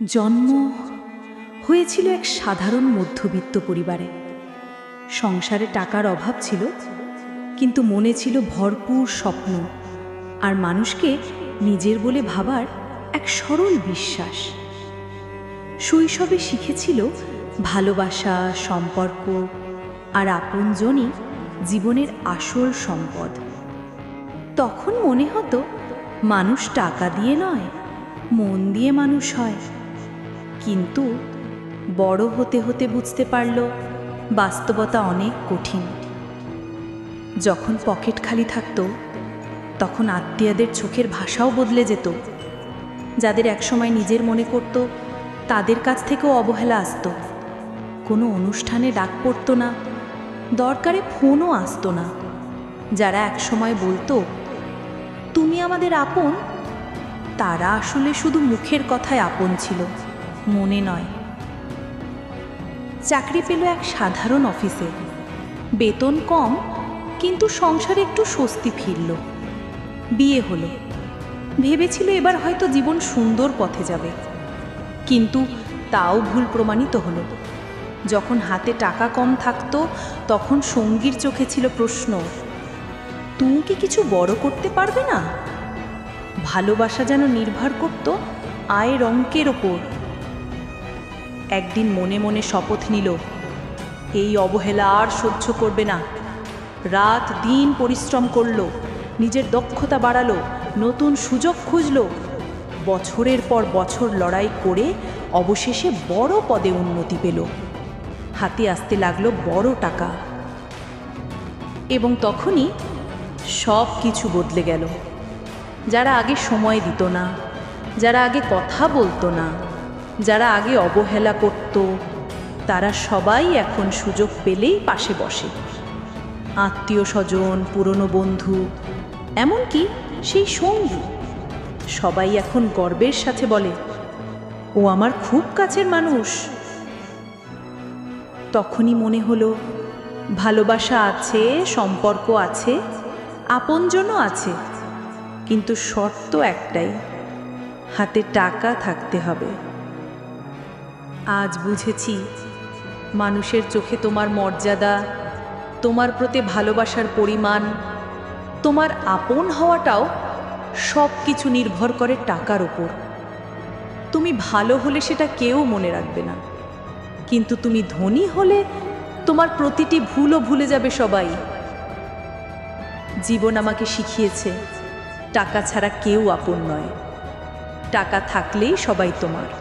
জন্ম হয়েছিল এক সাধারণ মধ্যবিত্ত পরিবারে। সংসারে টাকার অভাব ছিল, কিন্তু মনে ছিল ভরপুর স্বপ্ন আর মানুষকে নিজের বলে ভাবার এক সরল বিশ্বাস। শৈশবে শিখেছিল ভালোবাসা, সম্পর্ক আর আপনজনই জীবনের আসল সম্পদ। তখন মনে হতো মানুষ টাকা দিয়ে নয়, মন দিয়ে মানুষ হয়। কিন্তু বড় হতে হতে বুঝতে পারল বাস্তবতা অনেক কঠিন। যখন পকেট খালি থাকতো তখন আত্মীয়দের চোখের ভাষাও বদলে যেত। যাদের একসময় নিজের মনে করত তাদের কাছ থেকেও অবহেলা আসতো। কোনো অনুষ্ঠানে ডাক পড়তো না, দরকারে ফোনও আসতো না। যারা একসময় বলতো তুমি আমাদের আপন, তারা আসলে শুধু মুখের কথায় আপন ছিল, মনে নয়। চাকরি পেল এক সাধারণ অফিসে, বেতন কম, কিন্তু সংসারে একটু স্বস্তি ফিরল। বিয়ে হলো, ভেবেছিল এবার হয়তো জীবন সুন্দর পথে যাবে, কিন্তু তাও ভুল প্রমাণিত হলো। যখন হাতে টাকা কম থাকতো তখন সঙ্গীর চোখে ছিল প্রশ্ন, তুমি কি কিছু বড় করতে পারবে না? ভালোবাসা যেন নির্ভর করত আয়ের অঙ্কের ওপর। একদিন মনে মনে শপথ নিল, এই অবহেলা আর সহ্য করবে না। রাত দিন পরিশ্রম করলো, নিজের দক্ষতা বাড়ালো, নতুন সুযোগ খুঁজলো। বছরের পর বছর লড়াই করে অবশেষে বড় পদে উন্নতি পেল। হাতে আসতে লাগলো বড় টাকা। এবং তখনই সব কিছু বদলে গেল। যারা আগে সময় দিত না, যারা আগে কথা বলতো না, যারা আগে অবহেলা করত, তারা সবাই এখন সুযোগ পেলেই পাশে বসে। আত্মীয় স্বজন, পুরনো বন্ধু, এমনকি সেই সঙ্গী, সবাই এখন গর্বের সাথে বলে, ও আমার খুব কাছের মানুষ। তখনই মনে হলো ভালোবাসা আছে, সম্পর্ক আছে, আপনজনও আছে, কিন্তু শর্ত একটাই, হাতে টাকা থাকতে হবে। আজ বুঝেছি মানুষের চোখে তোমার মর্যাদা, তোমার প্রতি ভালোবাসার পরিমাণ, তোমার আপন হওয়াটাও সব কিছু নির্ভর করে টাকার উপর। তুমি ভালো হলে সেটা কেউ মনে রাখবে না, কিন্তু তুমি ধনী হলে তোমার প্রতিটি ভুলও ভুলে যাবে সবাই। জীবন আমাকে শিখিয়েছে টাকা ছাড়া কেউ আপন নয়, টাকা থাকলেই সবাই তোমার।